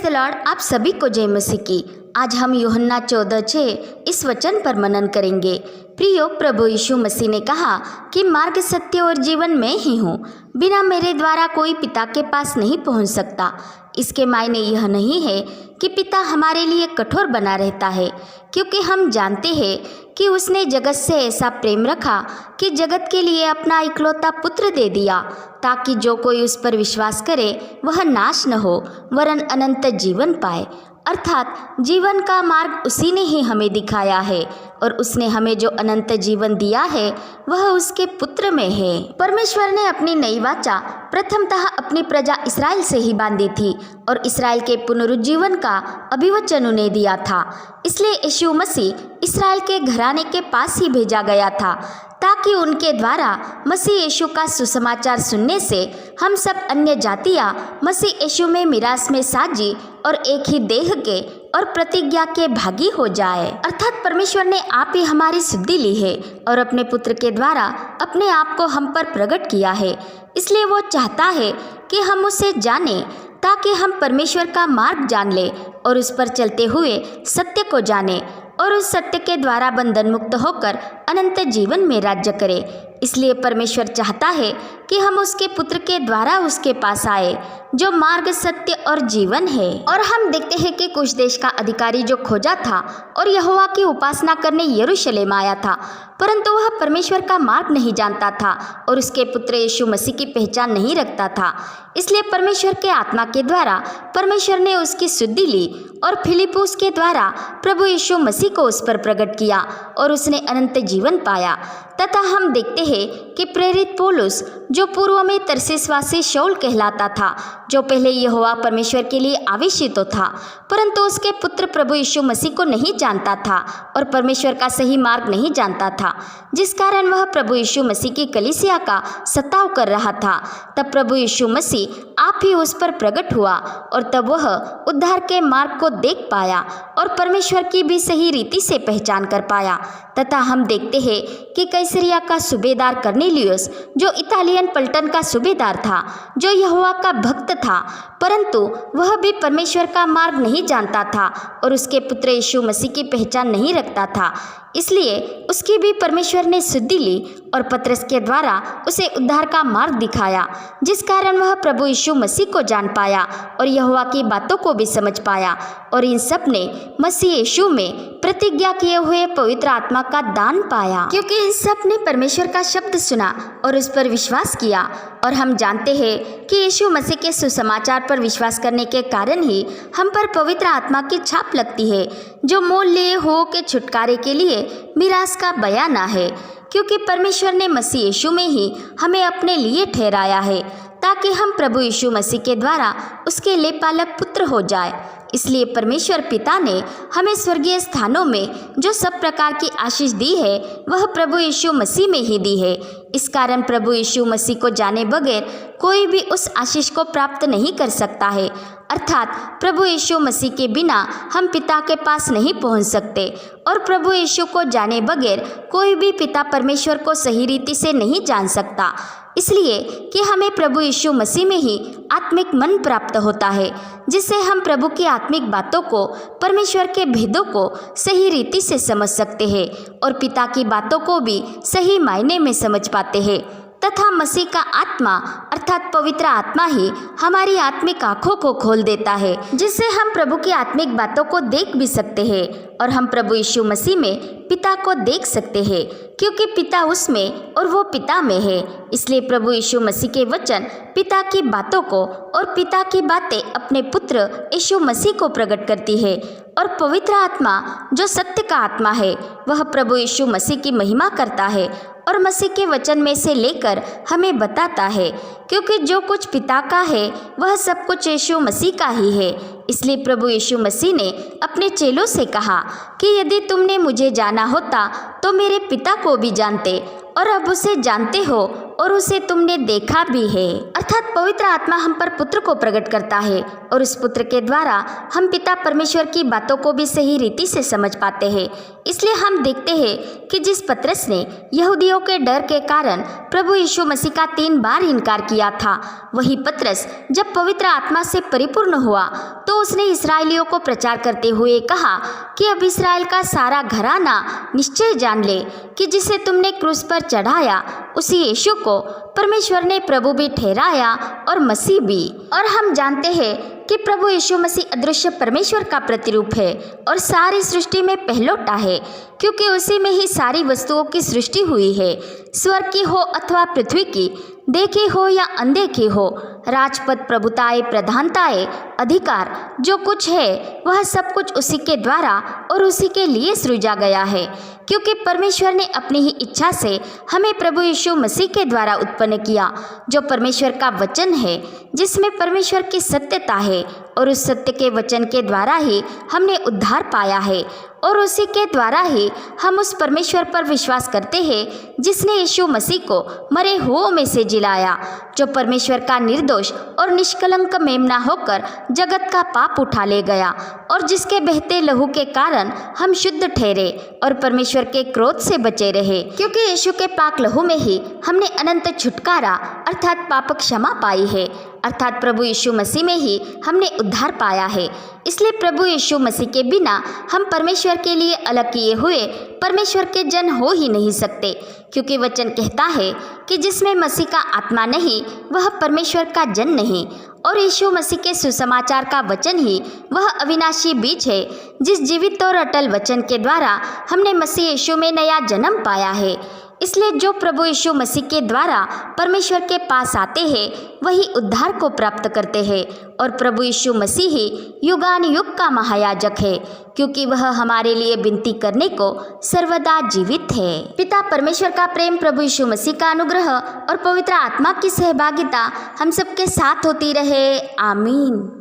The Lord. आप सभी को जय मसीह की। आज हम यूहन्ना 14:6 इस वचन पर मनन करेंगे। प्रियो, प्रभु यीशु मसीह ने कहा कि मार्ग, सत्य और जीवन मैं ही हूँ। बिना मेरे द्वारा कोई पिता के पास नहीं पहुँच सकता। इसके मायने यह नहीं है कि पिता हमारे लिए कठोर बना रहता है, क्योंकि हम जानते हैं कि उसने जगत से ऐसा प्रेम रखा कि जगत के लिए अपना इकलौता पुत्र दे दिया, ताकि जो कोई उस पर विश्वास करे वह नाश न हो वरन अनंत जीवन पाए। अर्थात जीवन का मार्ग उसी ने ही हमें दिखाया है, और उसने हमें जो अनंत जीवन दिया है वह उसके पुत्र में है। परमेश्वर ने अपनी नई वाचा प्रथमतः अपनी प्रजा इस्राएल से ही बांधी थी, और इस्राएल के पुनरुज्जीवन का अभिवचन उन्हें दिया था। इसलिए यीशु मसीह इस्राएल के घराने के पास ही भेजा गया था, ताकि उनके द्वारा मसीह यीशु का सुसमाचार सुनने से हम सब अन्य जातियाँ मसीह यीशु में मिरास में साझी और एक ही देह के और प्रतिज्ञा के भागी हो जाए। अर्थात परमेश्वर ने आप ही हमारी शुद्धि ली है और अपने पुत्र के द्वारा अपने आप को हम पर प्रकट किया है। इसलिए वो चाहता है कि हम उसे जानें, ताकि हम परमेश्वर का मार्ग जान ले और उस पर चलते हुए सत्य को जाने और उस सत्य के द्वारा बंधन मुक्त होकर अनंत जीवन में राज्य करे। इसलिए परमेश्वर चाहता है कि हम उसके पुत्र के द्वारा उसके पास आए, जो मार्ग, सत्य और जीवन है। और हम देखते हैं कि कुछ देश का अधिकारी जो खोजा था और यहोवा की उपासना करने यरूशलेम आया था, परंतु वह परमेश्वर का मार्ग नहीं जानता था और उसके पुत्र यीशु मसीह की पहचान नहीं रखता था। इसलिए परमेश्वर के आत्मा के द्वारा परमेश्वर ने उसकी शुद्धि ली और फिलिप्पुस के द्वारा प्रभु यीशु मसीह को उस पर प्रकट किया और उसने अनंत जीवन पाया। तथा हम देखते हैं कि प्रेरित पौलुस, जो पूर्व में तरसीसवासी शाऊल कहलाता था, जो पहले यहोवा परमेश्वर के लिए आवेशित तो था, परंतु उसके पुत्र प्रभु यीशु मसीह को नहीं जानता था और परमेश्वर का सही मार्ग नहीं जानता था, जिस कारण वह प्रभु यीशु मसीह की कलीसिया का सताव कर रहा था। तब प्रभु यीशु मसीह आप ही उस पर प्रकट हुआ और तब वह उद्धार के मार्ग को देख पाया और परमेश्वर की भी सही रीति से पहचान कर पाया। तथा हम देखते हैं कि कैसरिया का सूबेदार कर्नेलियुस, जो इतालियन पलटन का सूबेदार था, जो यहोवा का भक्त था, परंतु वह भी परमेश्वर का मार्ग नहीं जानता था और उसके पुत्र यीशु मसीह की पहचान नहीं रखता था। इसलिए उसकी भी परमेश्वर ने शुद्धि ली और पतरस के द्वारा उसे उद्धार का मार्ग दिखाया, जिस कारण वह प्रभु यीशु मसीह को जान पाया और यहोवा की बातों को भी समझ पाया। और इन सब ने मसीह यीशु में प्रतिज्ञा किए हुए पवित्र आत्मा का दान पाया, क्योंकि इन सब ने परमेश्वर का शब्द सुना और उस पर विश्वास किया। और हम जानते हैं कि यीशु मसीह के सुसमाचार पर विश्वास करने के कारण ही हम पर पवित्र आत्मा की छाप लगती है, जो मोल लिए हो के छुटकारे के लिए मिरास का बयाना है। क्योंकि परमेश्वर ने मसीह यीशु में ही हमें अपने लिए ठहराया है, ताकि हम प्रभु यीशु मसीह के द्वारा उसके लेपालक पुत्र हो जाए। इसलिए परमेश्वर पिता ने हमें स्वर्गीय स्थानों में जो सब प्रकार की आशीष दी है, वह प्रभु यीशु मसीह में ही दी है। इस कारण प्रभु यीशु मसीह को जाने बगैर कोई भी उस आशीष को प्राप्त नहीं कर सकता है। अर्थात प्रभु यीशु मसीह के बिना हम पिता के पास नहीं पहुंच सकते, और प्रभु यीशु को जाने बगैर कोई भी पिता परमेश्वर को सही रीति से नहीं जान सकता। इसलिए कि हमें प्रभु यीशु मसीह में ही आत्मिक मन प्राप्त होता है, जिससे हम प्रभु की आत्मिक बातों को, परमेश्वर के भेदों को सही रीति से समझ सकते हैं और पिता की बातों को भी सही मायने में समझ पाते हैं। तथा मसीह का आत्मा अर्थात पवित्र आत्मा ही हमारी आत्मिक आंखों को खोल देता है, जिससे हम प्रभु की आत्मिक बातों को देख भी सकते हैं और हम प्रभु यीशु मसीह में पिता को देख सकते हैं, क्योंकि पिता उसमें और वो पिता में है। इसलिए प्रभु यीशु मसीह के वचन पिता की बातों को और पिता की बातें अपने पुत्र यीशु मसीह को प्रकट करती है। और पवित्र आत्मा, जो सत्य का आत्मा है, वह प्रभु यीशु मसीह की महिमा करता है और मसीह के वचन में से लेकर हमें बताता है, क्योंकि जो कुछ पिता का है वह सब कुछ यीशु मसीह का ही है। इसलिए प्रभु यीशु मसीह ने अपने चेलों से कहा कि यदि तुमने मुझे जाना होता तो मेरे पिता को भी जानते, और अब उसे जानते हो और उसे तुमने देखा भी है। अर्थात पवित्र आत्मा हम पर पुत्र को प्रकट करता है और उस पुत्र के द्वारा हम पिता परमेश्वर की बातों को भी सही रीति से समझ पाते हैं। इसलिए हम देखते हैं कि जिस पतरस ने यहूदियों के डर के कारण प्रभु यीशु मसीह का 3 बार इनकार किया था, वही पतरस जब पवित्र आत्मा से परिपूर्ण हुआ तो उसने इस्राएलियों को प्रचार करते हुए कहा कि अब इस्राएल का सारा घराना निश्चय जान ले कि जिसे तुमने क्रूस पर चढ़ाया उसी यीशु को परमेश्वर ने प्रभु भी ठहराया और मसीह भी। और हम जानते हैं कि प्रभु यीशु मसीह अदृश्य परमेश्वर का प्रतिरूप है और सारी सृष्टि में पहलौठा है, क्योंकि उसी में ही सारी वस्तुओं की सृष्टि हुई है, स्वर्ग की हो अथवा पृथ्वी की, देखी हो या अनदेखी हो, राजपद, प्रभुताएं, प्रधानताएं, अधिकार, जो कुछ है वह सब कुछ उसी के द्वारा और उसी के लिए सृजा गया है। क्योंकि परमेश्वर ने अपनी ही इच्छा से हमें प्रभु यीशु मसीह के द्वारा उत्पन्न किया, जो परमेश्वर का वचन है, जिसमें परमेश्वर की सत्यता है, और उस सत्य के वचन के द्वारा ही हमने उद्धार पाया है और उसी के द्वारा ही हम उस परमेश्वर पर विश्वास करते हैं जिसने यीशु मसीह को मरे हुओं में से जिलाया, जो परमेश्वर का निर्दोष और निष्कलंक मेमना होकर जगत का पाप उठा ले गया और जिसके बहते लहू के कारण हम शुद्ध ठहरे और परमेश्वर के क्रोध से बचे रहे। क्योंकि यीशु के पाक लहू में ही हमने अनंत छुटकारा अर्थात पाप क्षमा पाई है, अर्थात प्रभु यीशु मसीह में ही हमने उद्धार पाया है। इसलिए प्रभु यीशु मसीह के बिना हम परमेश्वर के लिए अलग किए हुए परमेश्वर के जन हो ही नहीं सकते, क्योंकि वचन कहता है कि जिसमें मसीह का आत्मा नहीं वह परमेश्वर का जन नहीं। और यीशु मसीह के सुसमाचार का वचन ही वह अविनाशी बीज है, जिस जीवित और अटल वचन के द्वारा हमने मसीह यीशु में नया जन्म पाया है। इसलिए जो प्रभु यीशु मसीह के द्वारा परमेश्वर के पास आते हैं वही उद्धार को प्राप्त करते हैं, और प्रभु यीशु मसीह ही युगान युग का महायाजक है, क्योंकि वह हमारे लिए विनती करने को सर्वदा जीवित है। पिता परमेश्वर का प्रेम, प्रभु यीशु मसीह का अनुग्रह और पवित्र आत्मा की सहभागिता हम सबके साथ होती रहे। आमीन।